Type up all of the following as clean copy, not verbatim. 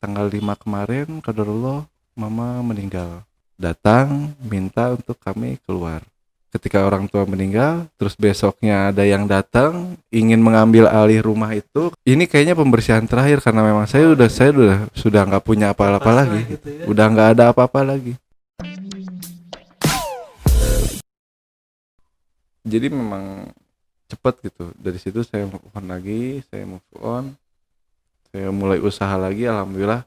tanggal 5 kemarin qadarullah mama meninggal. Datang minta untuk kami keluar. Ketika orang tua meninggal, terus besoknya ada yang datang ingin mengambil alih rumah itu. Ini kayaknya pembersihan terakhir karena memang saya sudah nggak punya apa-apa lagi. Gitu ya. Udah nggak ada apa-apa lagi. Jadi memang cepat gitu. Dari situ saya move on lagi, saya mulai usaha lagi. Alhamdulillah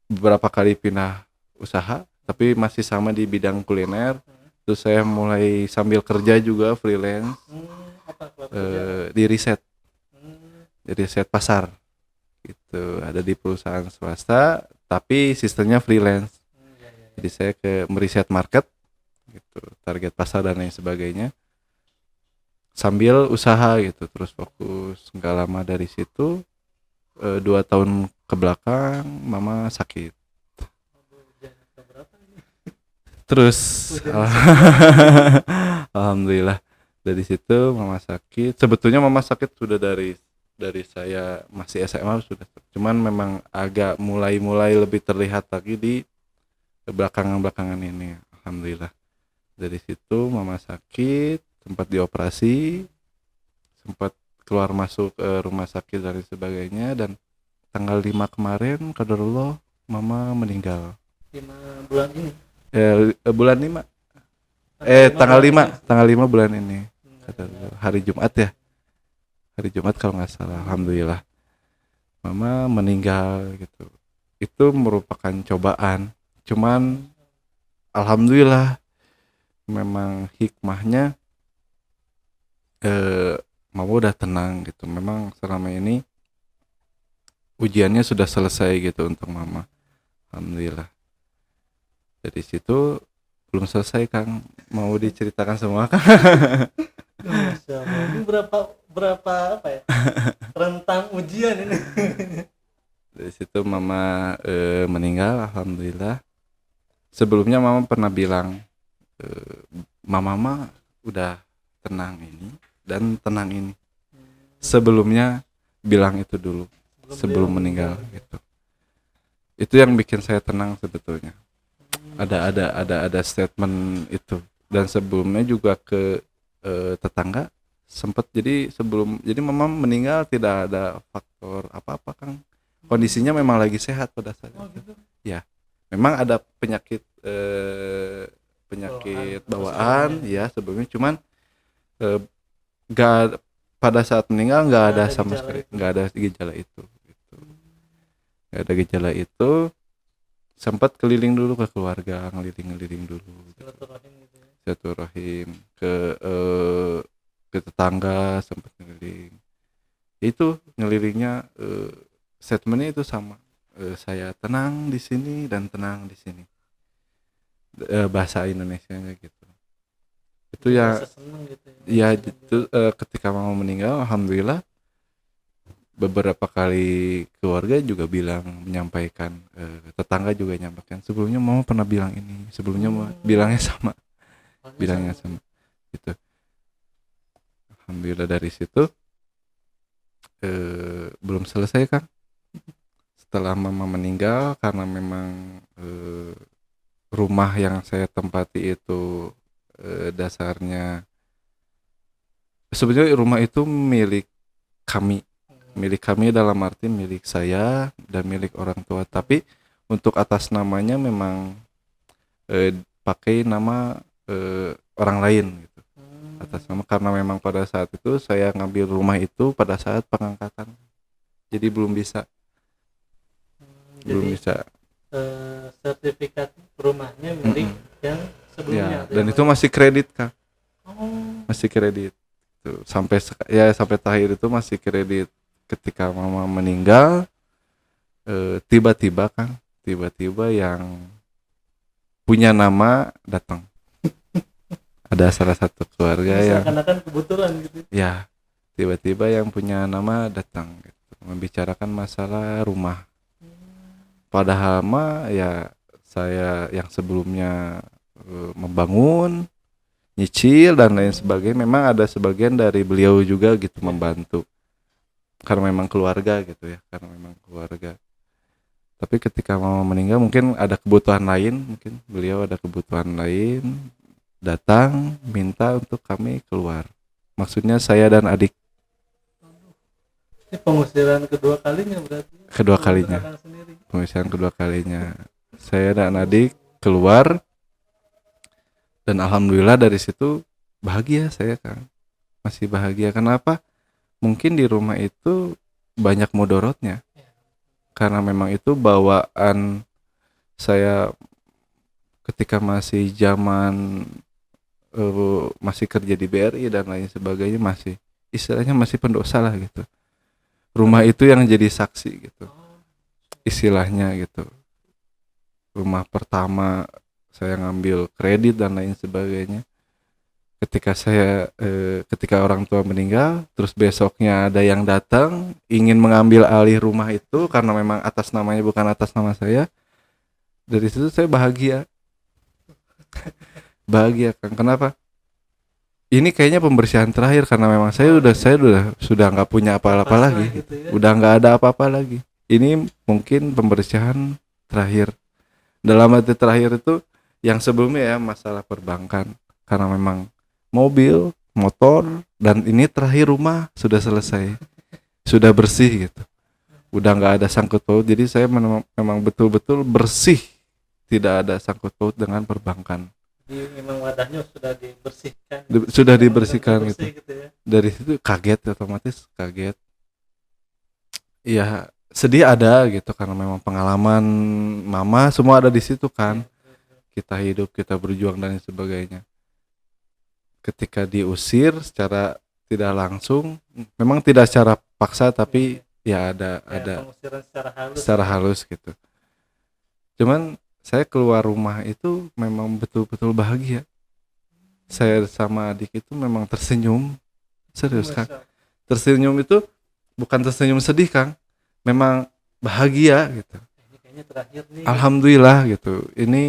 beberapa kali pindah usaha, tapi masih sama di bidang kuliner. Terus saya mulai sambil kerja juga freelance di riset, pasar gitu. Ada di perusahaan swasta, tapi sistemnya freelance. Jadi saya meriset market gitu, target pasar dan lain sebagainya, sambil usaha gitu, terus fokus. Nggak lama dari situ 2 tahun ke belakang mama sakit terus. Alhamdulillah dari situ mama sakit. Sebetulnya mama sakit sudah dari saya masih SMA sudah, cuman memang agak mulai lebih terlihat lagi di belakangan ini. Alhamdulillah dari situ mama sakit, sempat dioperasi, sempat keluar masuk rumah sakit dan sebagainya, dan tanggal 5 kemarin qadarullah mama meninggal. 5 bulan ini. Bulan 5. Tanggal 5 bulan ini. Hari Jumat ya. Hari Jumat kalau nggak salah. Alhamdulillah mama meninggal gitu. Itu merupakan cobaan. Cuman alhamdulillah memang hikmahnya mama udah tenang gitu. Memang selama ini ujiannya sudah selesai gitu untuk mama. Alhamdulillah. Dari situ belum selesai Kang, mau diceritakan semua Kang. Masya Allah. Ini berapa apa ya? Rentang ujian ini. Dari situ mama meninggal, alhamdulillah. Sebelumnya mama pernah bilang, mama udah tenang ini dan tenang ini. Sebelumnya bilang itu dulu, sebelum meninggal gitu. Itu yang bikin saya tenang sebetulnya. Ada statement itu. Dan sebelumnya juga ke tetangga sempat, jadi mama meninggal tidak ada faktor apa-apa Kang. Kondisinya memang lagi sehat pada saat itu. Gitu. Ya. Memang ada penyakit bawaan ya sebelumnya, cuman nggak, pada saat meninggal nggak ada sama sekali, nggak ada gejala itu gitu. Nggak ada gejala itu. Sempat keliling dulu ke keluarga, ngeliling dulu silaturahim ke tetangga, sempat ngeliling. Itu ngelilingnya statementnya itu sama, saya tenang di sini dan tenang di sini, bahasa Indonesianya gitu. Itu ya gitu ya itu ketika mama meninggal alhamdulillah beberapa kali keluarga juga menyampaikan, tetangga juga menyampaikan, sebelumnya mama pernah bilang ini, sebelumnya bilangnya sama gitu. Alhamdulillah dari situ belum selesai Kang. Setelah mama meninggal, karena memang rumah yang saya tempati itu dasarnya sebenarnya rumah itu milik kami dalam arti milik saya dan milik orang tua, tapi untuk atas namanya memang pakai nama orang lain gitu, atas nama, karena memang pada saat itu saya ngambil rumah itu pada saat pengangkatan, jadi belum bisa sertifikat rumahnya milik yang sebelumnya ya, dan itu masih kredit Kang. Masih kredit tuh, sampai terakhir itu masih kredit. Ketika mama meninggal tiba-tiba yang punya nama datang. Ada salah satu keluarga yang seakan-akan kebetulan gitu ya, tiba-tiba yang punya nama datang gitu, membicarakan masalah rumah. Padahal mah ya saya yang sebelumnya membangun, nyicil dan lain sebagainya, memang ada sebagian dari beliau juga gitu membantu, karena memang keluarga gitu ya, Tapi ketika mama meninggal mungkin ada kebutuhan lain, mungkin beliau ada kebutuhan lain, datang minta untuk kami keluar. Maksudnya saya dan adik. Ini pengusiran kedua kalinya berarti. Kedua Keluarga kalinya. Akang sendiri. Pengisian kedua kalinya. Saya dan adik keluar dan alhamdulillah dari situ bahagia saya, Kang. Masih bahagia. Kenapa? Mungkin di rumah itu banyak mudorotnya. Karena memang itu bawaan saya ketika masih zaman masih kerja di BRI dan lain sebagainya, masih istilahnya masih pendosa lah gitu. Rumah itu yang jadi saksi gitu. Istilahnya gitu. Rumah pertama saya ngambil kredit dan lain sebagainya. Ketika orang tua meninggal, terus besoknya ada yang datang ingin mengambil alih rumah itu karena memang atas namanya bukan atas nama saya. Dari situ saya bahagia. Bahagia kan? Kenapa? Ini kayaknya pembersihan terakhir karena memang saya sudah nggak punya apa-apa Pasrah lagi. gitu ya. Udah nggak ada apa-apa lagi. Ini mungkin pembersihan terakhir. Dalam arti terakhir itu yang sebelumnya ya masalah perbankan, karena memang mobil, motor, dan ini terakhir rumah sudah selesai, sudah bersih gitu, udah nggak ada sangkut paut. Jadi saya memang betul-betul bersih, tidak ada sangkut paut dengan perbankan. Jadi memang wadahnya sudah dibersihkan. Sudah dibersihkan gitu. Gitu ya. Dari situ kaget, otomatis kaget. Ya sedih ada gitu karena memang pengalaman mama semua ada di situ kan. Kita hidup, kita berjuang dan sebagainya. Ketika diusir secara tidak langsung, memang tidak secara paksa tapi ya ada Pengusiran secara halus gitu. Cuman saya keluar rumah itu memang betul-betul bahagia. Saya sama adik itu memang tersenyum, serius Kang. Tersenyum itu bukan tersenyum sedih Kang, memang bahagia gitu. Ini kayaknya terakhir nih. Alhamdulillah gitu. Ini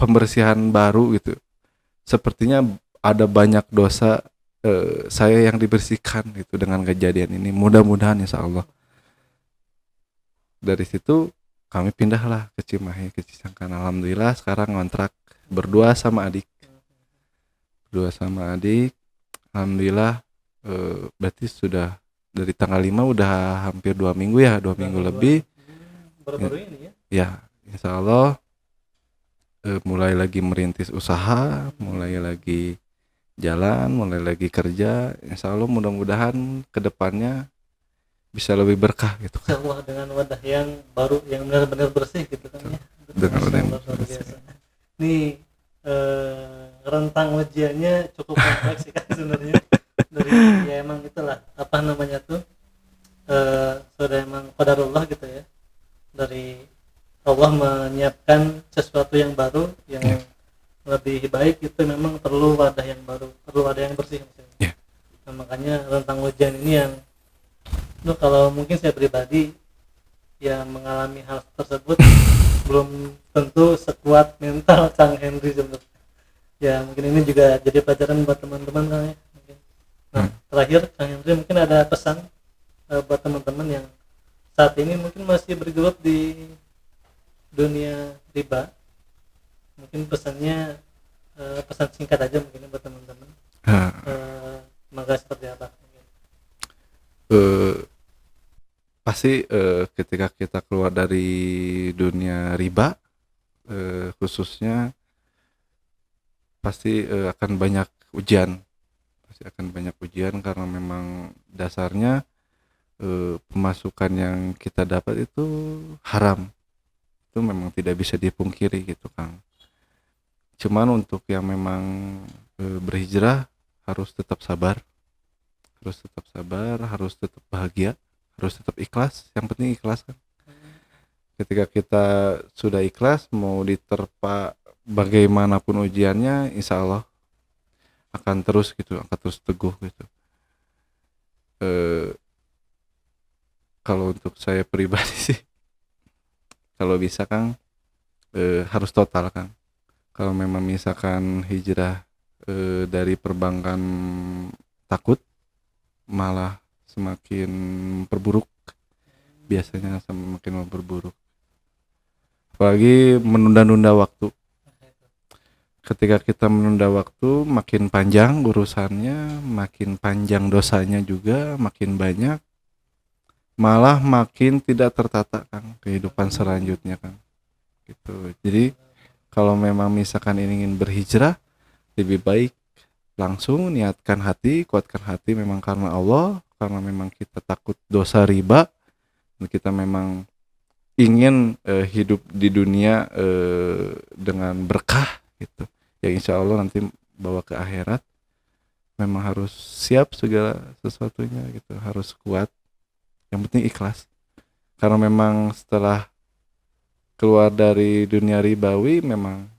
pembersihan baru gitu. Sepertinya ada banyak dosa saya yang dibersihkan gitu dengan kejadian ini. Mudah-mudahan insya Allah. Dari situ kami pindahlah ke Cimahi, ke Cisangkan. Alhamdulillah sekarang ngontrak berdua sama adik. Alhamdulillah berarti sudah dari tanggal 5 udah hampir 2 minggu ya, 2 minggu lebih. Baru-baru ini ya. Ya, insya Allah mulai lagi merintis usaha, mulai lagi jalan, mulai lagi kerja. Insya Allah mudah-mudahan kedepannya bisa lebih berkah gitu. Insya Allah dengan wadah yang baru, yang benar-benar bersih gitu kan ya. Dengan wadah yang bersih. Nih rentang ujiannya cukup kompleks sih kan sebenarnya. Dari ya emang itulah apa namanya tuh sudah emang qadarullah gitu ya. Dari Allah menyiapkan sesuatu yang baru yang lebih baik, itu memang perlu wadah yang baru, perlu wadah yang bersih maksudnya. Nah, makanya rentang ujian ini yang kalau mungkin saya pribadi yang mengalami hal tersebut belum tentu sekuat mental Kang Henry sebenarnya. Ya mungkin ini juga jadi pelajaran buat teman-teman Kang ya. Nah, terakhir Kang Henry mungkin ada pesan buat teman-teman yang saat ini mungkin masih bergelut di dunia riba. Mungkin pesannya pesan singkat aja mungkin buat teman-teman. Maka seperti apa? Pasti ketika kita keluar dari dunia riba, khususnya pasti akan banyak ujian. Pasti akan banyak ujian karena memang dasarnya pemasukan yang kita dapat itu haram. Itu memang tidak bisa dipungkiri gitu Kang. Cuman untuk yang memang berhijrah harus tetap sabar, harus tetap bahagia, harus tetap ikhlas. Yang penting ikhlas kan. Ketika kita sudah ikhlas, mau diterpa bagaimanapun ujiannya, insya Allah akan terus teguh gitu. Kalau untuk saya pribadi sih, kalau bisa Kang harus total Kang. Kalau memang misalkan hijrah dari perbankan takut, malah semakin memperburuk, biasanya semakin memperburuk. apalagi menunda-nunda waktu. Ketika kita menunda waktu, makin panjang urusannya, makin panjang dosanya juga, makin banyak, malah makin tidak tertata Kang kehidupan selanjutnya Kang. Gitu. Jadi kalau memang misalkan ingin berhijrah, lebih baik langsung niatkan hati, kuatkan hati memang karena Allah, karena memang kita takut dosa riba, dan kita memang ingin hidup di dunia dengan berkah gitu. Ya insya Allah nanti bawa ke akhirat, memang harus siap segala sesuatunya gitu, harus kuat. Yang penting ikhlas. Karena memang setelah keluar dari dunia ribawi memang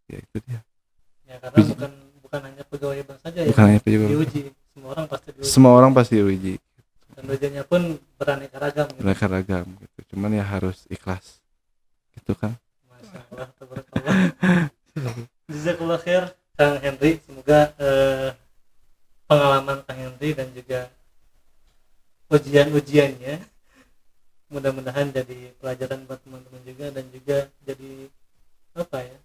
ya itu dia. Ya karena bukan hanya pegawai bank saja Bukan hanya pegawai. diuji, semua orang pasti diuji. Semua orang pasti uji. Dan ujiannya pun beraneka ragam gitu. Beraneka ragam gitu. Cuman ya harus ikhlas. Gitu kan. Masya Allah, tabarakallah. Jazakallah khair Kang Henry, semoga pengalaman Kang Henry dan juga ujian-ujiannya mudah-mudahan jadi pelajaran buat teman-teman juga, dan juga jadi apa ya,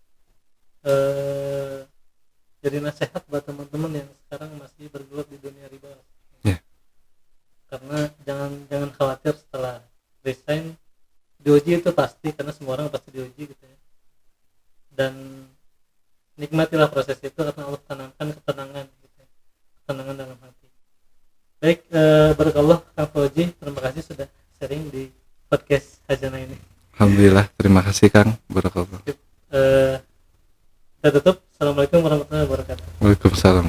jadi nasihat buat teman-teman yang sekarang masih bergelut di dunia riba. Yeah. Karena jangan khawatir setelah resign diuji, itu pasti, karena semua orang pasti diuji gitu ya. Dan nikmatilah proses itu karena Allah tanamkan ketenangan gitu ya. Ketenangan dalam hati. Baik, barakallah Kang Fauzi, terima kasih sudah sharing di podcast Hajana ini. Alhamdulillah, terima kasih Kang. Barakallah. Kita tutup. Assalamualaikum warahmatullahi wabarakatuh. Waalaikumsalam.